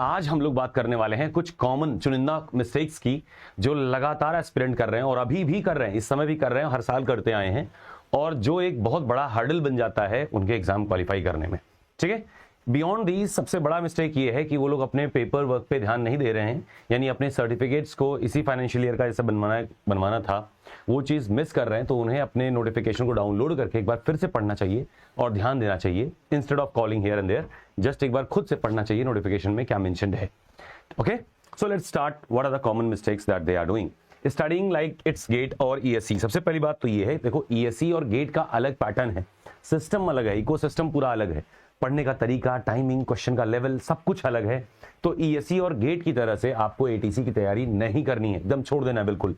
आज हम लोग बात करने वाले हैं कुछ कॉमन चुनिंदा मिस्टेक्स की जो लगातार एस्पिरेंट कर रहे हैं और अभी भी कर रहे हैं, इस समय भी कर रहे हैं, हर साल करते आए हैं और जो एक बहुत बड़ा हर्डल बन जाता है उनके एग्जाम क्वालिफाई करने में। ठीक है, बियॉन्ड दी सबसे बड़ा मिस्टेक ये है कि वो लोग अपने पेपर वर्क पे ध्यान नहीं दे रहे हैं, यानी अपने सर्टिफिकेट्स को इसी फाइनेंशियल ईयर का जैसे बनवाना था वो चीज़ मिस कर रहे हैं। तो उन्हें अपने नोटिफिकेशन को डाउनलोड करके एक बार फिर से पढ़ना चाहिए और ध्यान देना चाहिए, instead of calling here and there. Just एक बार खुद से पढ़ना चाहिए नोटिफिकेशन में क्या मेंशन्ड है। Okay, so let's start. What are the common mistakes that they are doing studying like it's GATE और ईएससी। सबसे पहली बात तो ये है, देखो ईएससी और गेट का अलग पैटर्न है, सिस्टम अलग है, इकोसिस्टम पूरा अलग है, पढ़ने का तरीका, टाइमिंग, क्वेश्चन का लेवल सब कुछ अलग है। तो ईएससी और गेट की तरह से आपको एटीसी की तैयारी नहीं करनी है, एकदम छोड़ देना है बिल्कुल।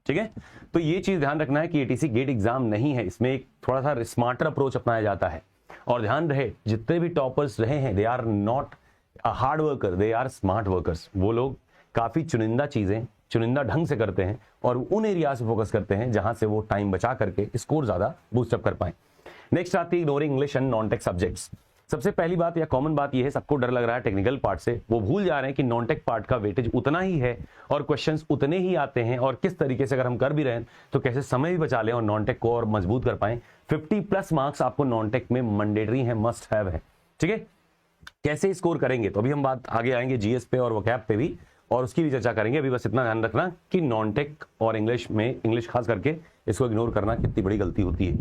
ठीक है, तो ये चीज ध्यान रखना है कि एटीसी गेट एग्जाम नहीं है, इसमें एक थोड़ा सा स्मार्टर अप्रोच अपनाया जाता है। और ध्यान रहे, जितने भी टॉपर्स रहे हैं they are not hard worker, they are smart workers. वो लोग काफी चुनिंदा चीजें चुनिंदा ढंग से करते हैं और उन एरिया से फोकस करते हैं जहां से वो टाइम बचा करके स्कोर ज्यादा बूस्टअप कर पाए। नेक्स्ट आती है ignoring English and non tech subjects. सबसे पहली बात या कॉमन बात यह है, सबको डर लग रहा है टेक्निकल पार्ट से, वो भूल जा रहे हैं कि नॉन टेक पार्ट का वेटेज उतना ही है और क्वेश्चंस उतने ही आते हैं और किस तरीके से अगर हम कर भी रहे हैं तो कैसे समय भी बचा लें और नॉन टेक को और मजबूत कर पाएं। 50+ मार्क्स आपको नॉन टेक में मैंडेटरी है, मस्ट हैव है। ठीक है, कैसे स्कोर करेंगे तो अभी हम बात आगे आएंगे जीएस पे और वोकैब पे भी, और उसकी भी चर्चा करेंगे। अभी बस इतना ध्यान रखना कि नॉन टेक और इंग्लिश में, इंग्लिश खास करके इसको इग्नोर करना कितनी बड़ी गलती होती है।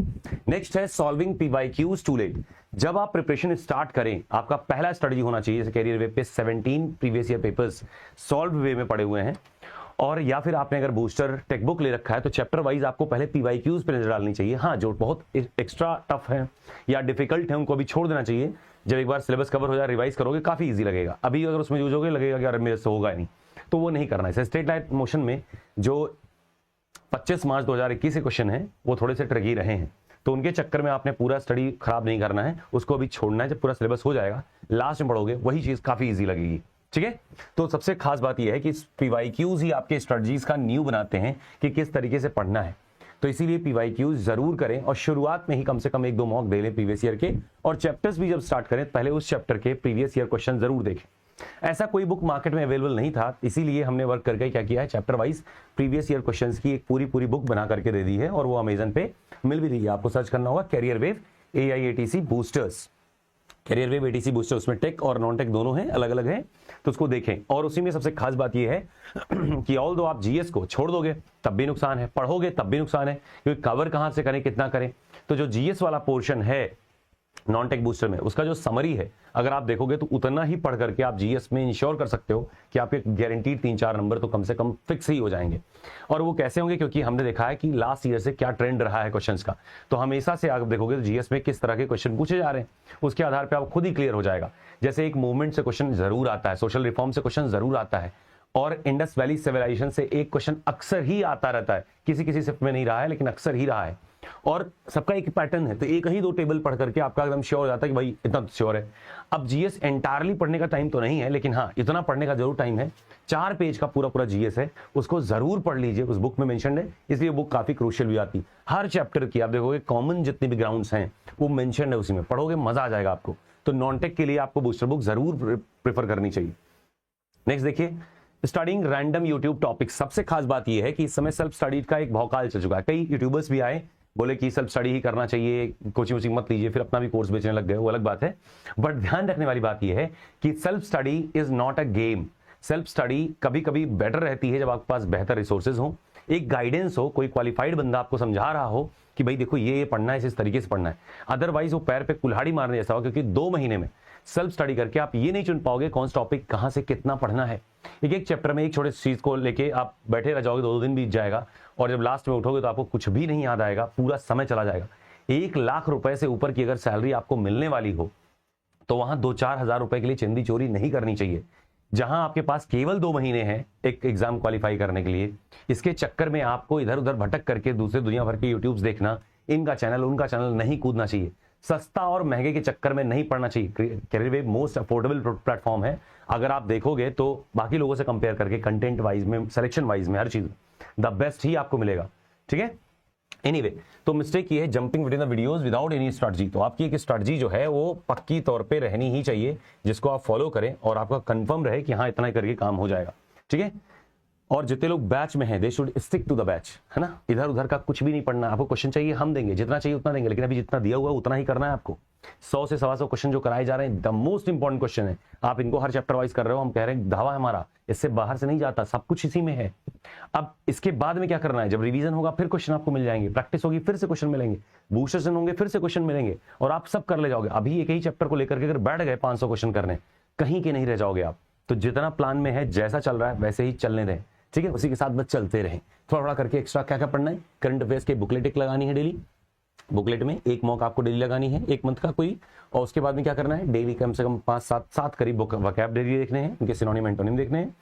नेक्स्ट है सॉल्विंग पीवाईक्यूज टू लेट। जब आप प्रिपरेशन स्टार्ट करें, आपका पहला स्ट्रेटजी होना चाहिए, जैसे कैरियर वेब पे 17 प्रीवियस ईयर पेपर्स सॉल्व वे में पड़े हुए हैं, और या फिर आपने अगर बूस्टर टेक्स्ट बुक ले रखा है तो चैप्टर वाइज आपको पहले पीवाईक्यूज पे नजर डालनी चाहिए। हाँ, जो बहुत एक्स्ट्रा टफ है या डिफिकल्ट है उनको अभी छोड़ देना चाहिए। जब एक बार सिलेबस कवर हो जाए, रिवाइज करोगे, काफी ईजी लगेगा। अभी अगर उसमें जूझोगे लगेगा कि यार मेरे से होगा नहीं, तो वो नहीं करना है। स्ट्रेट लाइन मोशन में जो 25 मार्च 2021 के क्वेश्चन है वो थोड़े से ट्रिकी रहे हैं, तो उनके चक्कर में आपने पूरा स्टडी खराब नहीं करना है, उसको अभी छोड़ना है। जब पूरा सिलेबस हो जाएगा लास्ट में पढ़ोगे वही चीज काफी इजी लगेगी। ठीक है, तो सबसे खास बात यह है कि पीवाईक्यूज ही आपके स्ट्रेटजीज का न्यू बनाते हैं कि किस तरीके से पढ़ना है। तो इसीलिए पीवाईक्यूज जरूर करें और शुरुआत में ही कम से कम 1-2 मॉक दे लें प्रीवियस ईयर के, और चैप्टर्स भी जब स्टार्ट करें पहले उस चैप्टर के प्रीवियस ईयर क्वेश्चन जरूर देखें। ऐसा कोई बुक मार्केट में अवेलेबल नहीं था, इसीलिए हमने वर्क करके क्या किया है, chapter wise previous year questions की एक पूरी बुक बना करके दे दी है, और वो अमेजन पे मिल भी रही है। आपको सर्च करना होगा carrier wave AIATC boosters, carrier wave ATC booster, उसमें टेक और नॉन टेक दोनों हैं, अलग अलग हैं, तो उसको देखें। और उसी में सबसे खास बात यह है कि ऑल दो आप जीएस को छोड़ दोगे तब भी नुकसान है, पढ़ोगे तब भी नुकसान है, क्योंकि कवर कहां से करें, कितना करें। तो जो जीएस वाला पोर्शन है नॉन टेक बूस्टर में, उसका जो समरी है अगर आप देखोगे तो उतना ही पढ़ करके आप जीएस में इंश्योर कर सकते हो कि आपके गारंटीड 3-4 नंबर तो कम से कम फिक्स ही हो जाएंगे। और वो कैसे होंगे, क्योंकि हमने देखा है कि लास्ट ईयर से क्या ट्रेंड रहा है क्वेश्चंस का, तो हमेशा से आप देखोगे तो जीएस में किस तरह के क्वेश्चन पूछे जा रहे हैं, उसके आधार पर आप खुद ही क्लियर हो जाएगा। जैसे एक मूवमेंट से क्वेश्चन जरूर आता है, सोशल रिफॉर्म से क्वेश्चन जरूर आता है, और इंडस वैली सिविलाइजेशन से एक क्वेश्चन अक्सर ही आता रहता है, किसी शिफ्ट में नहीं रहा है लेकिन अक्सर ही रहा है, और सबका एक पैटर्न है। तो एक ही 2 टेबल पढ़ करके आपका एकदम श्योर हो जाता है कि भाई इतना श्योर है। अब जीएस एंटायरली पढ़ने का टाइम तो नहीं है, लेकिन हाँ इतना पढ़ने का जरूर टाइम है। 4 पेज का पूरा जीएस है, उसको जरूर पढ़ लीजिए, उस बुक में मेंशन्ड है, इसलिए बुक काफी क्रूशियल भी आती है। हर चैप्टर की आप देखोगे कॉमन जितने भी ग्राउंड्स हैं वो मेंशन्ड है, उसी में पढ़ोगे मजा आ जाएगा आपको। तो नॉन टेक के लिए आपको बूस्टर बुक जरूर प्रेफर करनी चाहिए। नेक्स्ट देखिए, स्टडीइंग रैंडम यूट्यूब टॉपिक्स। सबसे खास बात यह है कि इस समय सेल्फ स्टडी का एक भौकाल चल चुका है। कई यूट्यूबर्स भी आए, बोले कि सेल्फ स्टडी ही करना चाहिए, कोचिंग वोचिंग मत लीजिए, फिर अपना भी कोर्स बेचने लग गए, वो अलग बात है। बट ध्यान रखने वाली बात यह है कि self study is not a game. Self study कभी कभी बेटर रहती है जब आपके पास बेहतर रिसोर्सेज हो, एक गाइडेंस हो, कोई क्वालिफाइड बंदा आपको समझा रहा हो कि भाई देखो ये पढ़ना है, इस तरीके से पढ़ना है। अदरवाइज वो पैर पे कुल्हाड़ी मारने जैसा हो, क्योंकि 2 महीने में सेल्फ स्टडी करके आप ये नहीं चुन पाओगे कौन सा टॉपिक कहां से कितना पढ़ना है। एक चैप्टर में एक छोटे चीज को लेके आप बैठे रह जाओगे, 2 दिन बीत जाएगा, और जब लास्ट में उठोगे तो आपको कुछ भी नहीं याद आएगा, पूरा समय चला जाएगा। 1 लाख रुपए से ऊपर की अगर सैलरी आपको मिलने वाली हो तो वहां 2-4 हजार रुपए के लिए चिंदी चोरी नहीं करनी चाहिए। जहां आपके पास केवल 2 महीने हैं एक एग्जाम क्वालिफाई करने के लिए, इसके चक्कर में आपको इधर उधर भटक करके दूसरे दुनिया भर के यूट्यूब्स देखना, इनका चैनल उनका चैनल नहीं कूदना चाहिए। सस्ता और महंगे के चक्कर में नहीं पढ़ना चाहिए। Career web most affordable platform है, अगर आप देखोगे तो बाकी लोगों से कंपेयर करके कंटेंट वाइज में, सिलेक्शन वाइज में, हर चीज द बेस्ट ही आपको मिलेगा। ठीक है, एनीवे तो मिस्टेक ये है jumping between the videos without any strategy. तो आपकी एक स्ट्रेटजी जो है वो पक्की तौर पे रहनी ही चाहिए, जिसको आप फॉलो करें और आपका कंफर्म रहे कि हाँ इतना ही करके काम हो जाएगा, ठीक है। और जितने लोग बैच में हैं they should stick to the batch, है ना। इधर उधर का कुछ भी नहीं पढ़ना। आपको क्वेश्चन चाहिए हम देंगे, जितना चाहिए उतना देंगे, लेकिन अभी जितना दिया हुआ है उतना ही करना है आपको। 100 से 125 क्वेश्चन जो कराए जा रहे हैं द मोस्ट इंपॉर्टेंट क्वेश्चन है, आप इनको हर चैप्टर वाइज कर रहे हो। हम कह रहे हैं धावा है हमारा, इससे बाहर से नहीं जाता, सब कुछ इसी में है। अब इसके बाद में क्या करना है, जब रिवीजन होगा फिर क्वेश्चन आपको मिल जाएंगे, प्रैक्टिस होगी फिर से क्वेश्चन मिलेंगे, बूस्टर सेशन होंगे फिर से क्वेश्चन मिलेंगे, और आप सब कर ले जाओगे। अभी एक ही चैप्टर को लेकर के अगर बैठ गए 500 क्वेश्चन करने, कहीं के नहीं रह जाओगे आप। तो जितना प्लान में है, जैसा चल रहा है वैसे ही चलने दें, ठीक है। उसी के साथ बस चलते रहें। थोड़ा थोड़ा करके एक्स्ट्रा क्या क्या पढ़ना है, करंट अफेयर्स के बुकलेट एक लगानी है डेली, बुकलेट में एक मॉक आपको डेली लगानी है, 1 मंथ का कोई। और उसके बाद में क्या करना है, डेली कम से कम 5-7 करीब वोकैबुलरी देखने हैं, उनके सिनोनिम एंटोनिम देखने हैं,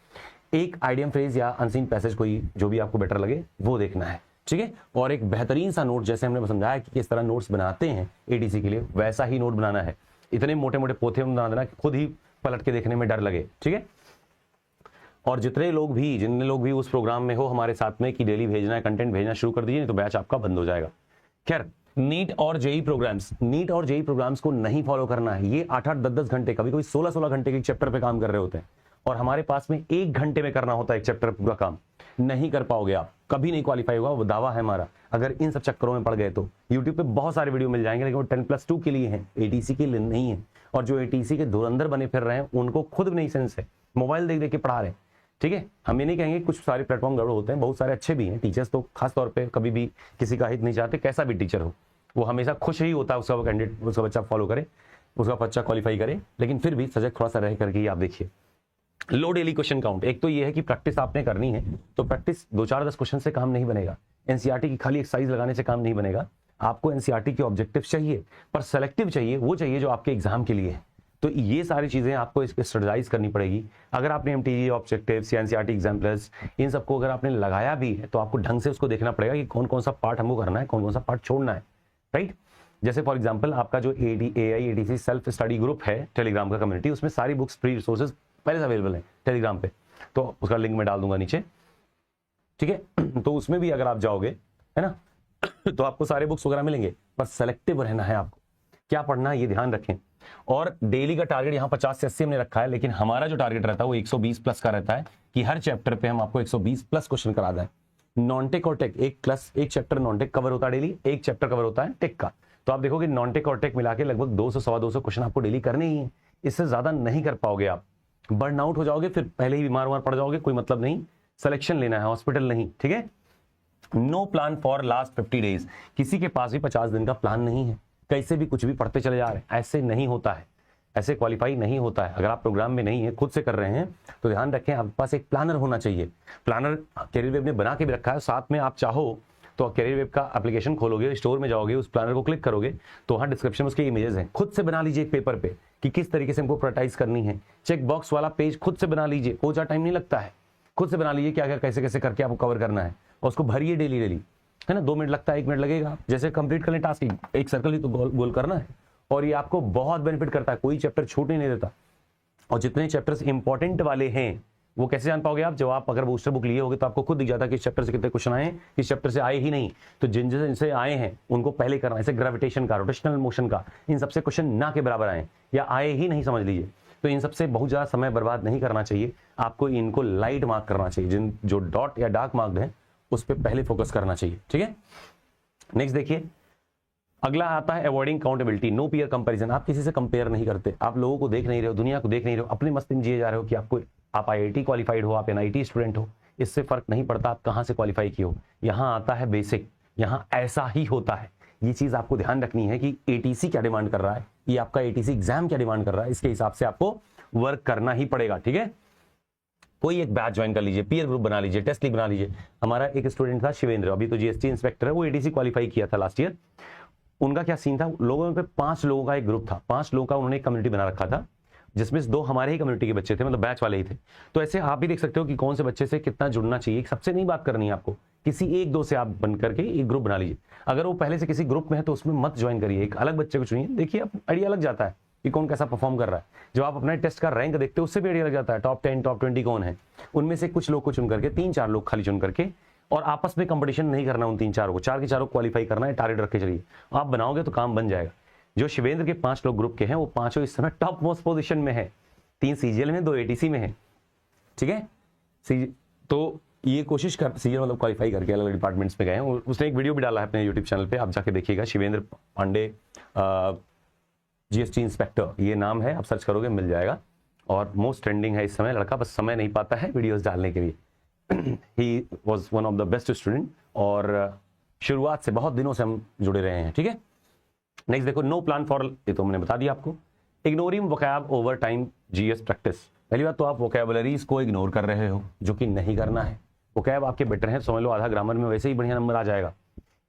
एक आइडियम फ्रेज या अनसीन पैसेज कोई जो भी आपको बेटर लगे वो देखना है, ठीक है। और एक बेहतरीन सा नोट, जैसे हमने समझाया कि किस तरह नोट्स बनाते हैं एडीसी के लिए, वैसा ही नोट बनाना है। इतने मोटे मोटे पोथे बना देना कि खुद ही पलट के देखने में डर लगे, ठीक है। और जितने लोग भी उस प्रोग्राम में हो हमारे साथ में कि डेली भेजना है, कंटेंट भेजना शुरू कर दीजिए, नहीं तो बैच आपका बंद हो जाएगा। खैर, नीट और जेई प्रोग्राम्स को नहीं फॉलो करना है। ये 8-8, 10-10 घंटे, कभी कोई 16-16 घंटे के चैप्टर पे काम कर रहे होते हैं, और हमारे पास में 1 घंटे में करना होता है एक चैप्टर पूरा काम। नहीं कर पाओगे आप, कभी नहीं क्वालिफाई होगा, वो दावा है हमारा। अगर इन सब चक्करों में पड़ गए तो यूट्यूब पे बहुत सारे वीडियो मिल जाएंगे, लेकिन वो 10+2 के लिए हैं, एटीसी के लिए नहीं है। और जो एटीसी के धुरंधर बने फिर रहे हैं उनको खुद भी नहीं सेंस है, मोबाइल देख देख के पढ़ा रहे हैं, ठीक है। हम ये नहीं कहेंगे कुछ सारे प्लेटफॉर्म गड़बड़ होते हैं, बहुत सारे अच्छे भी हैं। टीचर्स तो खास तौर पे कभी भी किसी का हित नहीं चाहते, कैसा भी टीचर हो वो हमेशा खुश ही होता है उसका कैंडिडेट, उसका बच्चा फॉलो करे, उसका बच्चा क्वालिफाई करे। लेकिन फिर भी सजग थोड़ा सा रह करके ही आप देखिए। लो डेली क्वेश्चन काउंट, एक तो ये है कि प्रैक्टिस आपने करनी है, तो प्रैक्टिस 2-4-10 क्वेश्चन से काम नहीं बनेगा, एनसीईआरटी की खाली एक्सरसाइज लगाने से काम नहीं बनेगा। आपको एनसीईआरटी के ऑब्जेक्टिव चाहिए, पर सेलेक्टिव चाहिए, वो चाहिए जो आपके एग्जाम के लिए है। तो ये सारी चीजें आपको इसके स्ट्रेटेजाइज करनी पड़ेगी। अगर आपने एमटीजी ऑब्जेक्टिव्स या एनसीईआरटी एग्जाम प्लस इन सबको अगर आपने लगाया भी है, तो आपको ढंग से उसको देखना पड़ेगा कि कौन कौन सा पार्ट हमको करना है, कौन कौन सा पार्ट छोड़ना है, राइट। जैसे फॉर एग्जांपल आपका जो AIADC सेल्फ स्टडी ग्रुप है टेलीग्राम का कम्युनिटी, उसमें सारी बुक्स फ्री रिसोर्सेज पहले से अवेलेबल है टेलीग्राम पे, तो उसका लिंक मैं डाल दूंगा नीचे, ठीक है। तो उसमें भी अगर आप जाओगे, है ना, तो आपको सारे बुक्स वगैरह मिलेंगे, पर सेलेक्टिव रहना है आपको, क्या पढ़ना है ये ध्यान रखें। और डेली का टारगेट यहाँ 50 से 80 हमने रखा है, लेकिन हमारा जो टारगेट रहता है वो 120 प्लस का रहता है, कि हर चैप्टर पे हम आपको 120 प्लस क्वेश्चन करा दें। नॉन टेक और टेक, एक चैप्टर नॉन टेक कवर होता है डेली, एक चैप्टर कवर होता है टेक का। तो आप देखोगे नॉन टेक और टेक मिला के लगभग 200-225 क्वेश्चन आपको डेली करने ही है। इससे ज्यादा नहीं कर पाओगे आप, बर्न आउट हो जाओगे, फिर पहले ही बीमार पड़ जाओगे, कोई मतलब नहीं। सिलेक्शन लेना है, हॉस्पिटल नहीं, ठीक है। No plan for last 50 days, किसी के पास भी 50 दिन का प्लान नहीं है, कैसे भी कुछ भी पढ़ते चले जा रहे हैं, ऐसे नहीं होता है, ऐसे क्वालिफाई नहीं होता है। अगर आप प्रोग्राम में नहीं है, खुद से कर रहे हैं, तो ध्यान रखें आपके पास एक प्लानर होना चाहिए। प्लानर कैरियर वेब ने बना के भी रखा है, साथ में आप चाहो तो कैरियर वेब का एप्लीकेशन खोलोगे, स्टोर में जाओगे, उस प्लानर को क्लिक करोगे तो वहाँ डिस्क्रिप्शन में उसके इमेजेस हैं, खुद से बना लीजिए एक पेपर पे कि किस तरीके से हमको प्रायोरिटाइज करनी है। चेक बॉक्स वाला पेज खुद से बना लीजिए, कोई ज़्यादा टाइम नहीं लगता है, खुद से बना लीजिए क्या क्या कैसे कैसे करके आपको कवर करना है, और उसको भरिए डेली, है ना। 2 मिनट लगता है, 1 मिनट लगेगा, जैसे कंप्लीट कर लें टास्क, एक सर्कल ही तो गोल करना है। और ये आपको बहुत बेनिफिट करता है, कोई चैप्टर छूटने नहीं देता। और जितने चैप्टर्स इंपॉर्टेंट वाले हैं वो कैसे जान पाओगे आप, जब आप अगर बूस्टर बुक लिए होगे तो आपको खुद दिख जाता है कि इस चैप्टर से कितने क्वेश्चन आए, किस चैप्टर से आए ही नहीं। तो जिनसे आए हैं उनको पहले करना है, जैसे ग्रेविटेशन का, रोटेशनल मोशन का, इन सबसे क्वेश्चन ना के बराबर आए या आए ही नहीं समझ लीजिए, तो इन सबसे बहुत ज्यादा समय बर्बाद नहीं करना चाहिए आपको, इनको लाइट मार्क करना चाहिए। जिन जो डॉट या डार्क मार्क है उस पर पहले फोकस करना चाहिए, ठीक है। नेक्स्ट देखिए, अगला आता है avoiding countability, no peer comparison. आप किसी से कंपेयर नहीं करते, आप लोगों को देख नहीं रहे हो, दुनिया को देख नहीं रहे हो, अपने मस्ती में जिए जा रहे हो कि आप IIT क्वालिफाइड हो, आप NIT स्टूडेंट हो, इससे फर्क नहीं पड़ता आप कहाँ से क्वालिफाई किए हो। यहाँ आता है बेसिक, यहाँ ऐसा ही होता है। ये चीज आपको ध्यान रखनी है कि ATC क्या डिमांड कर रहा है, ये आपका ATC एग्जाम क्या डिमांड कर रहा है, इसके हिसाब से आपको वर्क करना ही पड़ेगा, ठीक है। कोई एक बैच ज्वाइन कर लीजिए, पीयर ग्रुप बना लीजिए, टेस्ट लीग बना लीजिए। हमारा एक स्टूडेंट था शिवेंद्र, अभी तो GST इंस्पेक्टर है, वो ATC क्वालिफाई किया था लास्ट ईयर। उनका क्या सीन था, लोगों पे 5 लोगों का एक ग्रुप था, 5 लोगों का उन्होंने एक कम्युनिटी बना रखा था, जिसमें 2 हमारे ही कम्युनिटी के बच्चे थे, मतलब बैच वाले ही थे। तो ऐसे आप भी देख सकते हो कि कौन से बच्चे से कितना जुड़ना चाहिए। सबसे नहीं बात करनी है आपको, किसी 1-2 से आप बन करके एक ग्रुप बना लीजिए। अगर वो पहले से किसी ग्रुप में है तो उसमें मत ज्वाइन करिए, एक अलग बच्चे को चुनिए, देखिए आइडिया लग जाता है कि कौन कैसा परफॉर्म कर रहा है। जब आप अपने टेस्ट का रैंक देखते हो उससे भी आइडिया लग जाता है, टॉप 10 टॉप 20 कौन है। उनमें से कुछ लोग को चुन करके, 3-4 लोग खाली चुन करके और आपस में कंपटीशन नहीं करना उन 3-4 को, 4 के 4 क्वालिफाई करना है, टारगेट रख के चलिए। आप बनाओगे तो काम बन जाएगा। जो शिवेंद्र के 5 लोग ग्रुप के हैं वो पांचों इस समय टॉप मोस्ट पोजीशन में है, 3 सीजीएल में, 2 एटीसी में है, ठीक है। तो ये कोशिश कर, सीजीएल मतलब क्वालिफाई करके अलग अलग डिपार्टमेंट्स में गए हैं। उसने एक वीडियो भी डाला है अपने यूट्यूब चैनल पे, आप जाके देखिएगा, शिवेंद्र पांडे जीएसटी इंस्पेक्टर ये नाम है, आप सर्च करोगे मिल जाएगा। और मोस्ट ट्रेंडिंग है इस समय लड़का, बस समय नहीं पाता है वीडियोस डालने के लिए। He was one of the best student और शुरुआत से बहुत दिनों से हम जुड़े रहे हैं, ठीक है। नेक्स्ट देखो, नो प्लान फॉर, ये तो मैंने बता दिया आपको। Ignoring vocab over time GS practice. पहली बात तो आप वोकैबुलरीज को इग्नोर कर रहे हो, जो कि नहीं करना है। वोकैब आपके बेटर हैं, समझ लो आधा ग्रामर में वैसे ही बढ़िया नंबर आ जाएगा,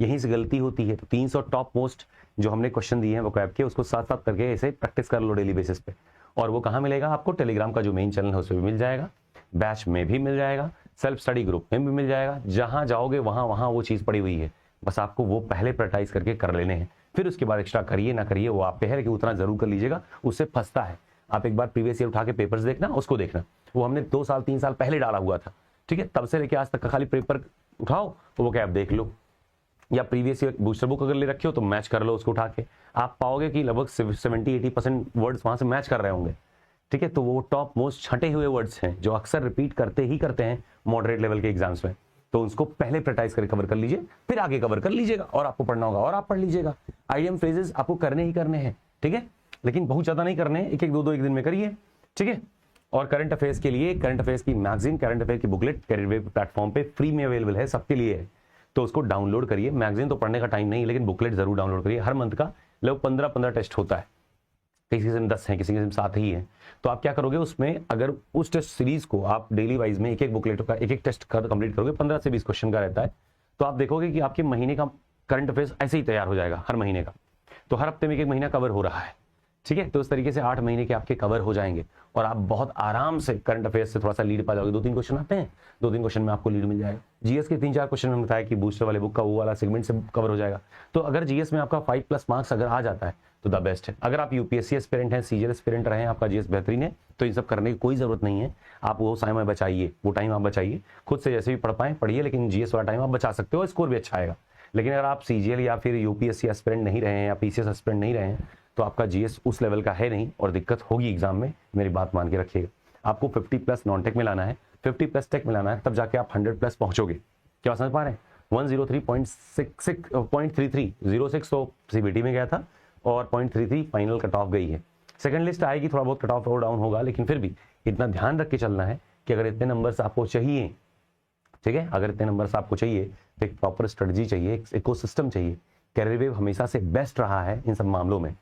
यहीं से गलती होती है। तो 300 टॉप मोस्ट जो हमने क्वेश्चन दिए हैं वोकैब के, उसको साथ साथ करके ऐसे प्रैक्टिस कर लो डेली बेसिस पे। और वो कहाँ मिलेगा आपको? टेलीग्राम का जो मेन चैनल है उसमें भी मिल जाएगा, बैच में भी मिल जाएगा, सेल्फ स्टडी ग्रुप में भी मिल जाएगा। जहां जाओगे वहां वहां वो चीज पड़ी हुई है, बस आपको वो पहले प्रायोरिटाइज करके कर लेने हैं। फिर उसके बाद एक्स्ट्रा करिए ना करिए वो आप पे है, कि उतना जरूर कर लीजिएगा, उससे फंसता है। आप एक बार प्रीवियस ईयर उठा के पेपर्स देखना, उसको देखना, वो हमने 2 साल 3 साल पहले डाला हुआ था, ठीक है। तब से लेके आज तक का खाली पेपर उठाओ तो वो क्या आप देख लो, या प्रीवियस ईयर बूस्टर बुक अगर ले रखे हो तो मैच कर लो उसको उठा के, आप पाओगे कि लगभग 70-80% वर्ड्स वहां से मैच कर रहे होंगे, ठीक है। तो वो टॉप मोस्ट छंटे हुए वर्ड्स हैं जो अक्सर रिपीट करते ही करते हैं मॉडरेट लेवल के एग्जाम्स में, तो उसको पहले प्रायोरिटाइज करके कवर कर लीजिए, फिर आगे कवर कर लीजिएगा। और आपको पढ़ना होगा और आप पढ़ लीजिएगा। आईएम फ्रेजेस आपको करने ही करने हैं, ठीक है, लेकिन बहुत ज्यादा नहीं करने हैं, एक एक दो एक दिन में करिए, ठीक है। और करंट अफेयर्स के लिए करंट अफेयर्स की मैगजीन, करंट अफेयर की बुकलेट कैरियर प्लेटफॉर्म पे फ्री में अवेलेबल है, सबके लिए है, तो उसको डाउनलोड करिए। मैगजीन तो पढ़ने का टाइम नहीं, लेकिन बुकलेट जरूर डाउनलोड करिए। हर मंथ का लगभग 15 टेस्ट होता है, किसी किस्म 10 है, किसी किस्म 7 ही है। तो आप क्या करोगे उसमें, अगर उस टेस्ट सीरीज को आप डेली वाइज में एक एक बुकलेट का एक एक टेस्ट कंप्लीट करोगे, 15 से 20 क्वेश्चन का रहता है, तो आप देखोगे कि आपके महीने का करंट अफेयर्स ऐसे ही तैयार हो जाएगा हर महीने का। तो हर हफ्ते में एक महीना कवर हो रहा है, ठीक है। तो उस तरीके से 8 महीने के आपके कवर हो जाएंगे और आप बहुत आराम से करंट अफेयर्स से थोड़ा सा लीड पा जाओगे। 2-3 क्वेश्चन आते हैं, 2-3 क्वेश्चन में आपको लीड मिल जाएगा। जीएस के 3-4 क्वेश्चन में बताया कि बूस्टर वाले बुक का वो वाला सेगमेंट से कवर हो जाएगा। तो अगर जीएस में आपका 5+ मार्क्स अगर आ जाता है तो द बेस्ट है। अगर आप यूपीएससी एस्पिरेंट हैं, सीजीएल एस्पिरेंट रहे हैं, आपका जीएस बेहतरीन है, तो इन सब करने की कोई जरूरत नहीं है। आप वो समय बचाइए, वो टाइम आप बचाइए, खुद से जैसे भी पढ़ पाएं पढ़िए, लेकिन जीएस वाला टाइम आप बचा सकते हो, स्कोर भी अच्छा आएगा। लेकिन अगर आप सीजीएल या फिर यूपीएससी एस्पिरेंट नहीं रहे हैं या पीसीएस एस्पिरेंट नहीं रहे हैं, तो आपका जीएस उस लेवल का है नहीं और दिक्कत होगी एग्जाम में, मेरी बात मान के रखिएगा। आपको 50+ नॉन टेक में लाना है, 50+ टेक में लाना है, तब जाके आप 100+ पहुंचोगे। क्या समझ पा रहे हैं? 103.33 06 तो सीबीटी में गया था और 0.33 फाइनल कट ऑफ गई है। सेकंड लिस्ट आएगी, थोड़ा बहुत कट ऑफ और डाउन होगा, लेकिन फिर भी इतना ध्यान रख के चलना है कि अगर इतने नंबर्स आपको चाहिए, ठीक है, अगर इतने नंबर्स आपको चाहिए तो एक प्रॉपर स्ट्रेटजी चाहिए, एक इकोसिस्टम चाहिए। कैरियर वेव हमेशा से बेस्ट रहा है इन सब मामलों में।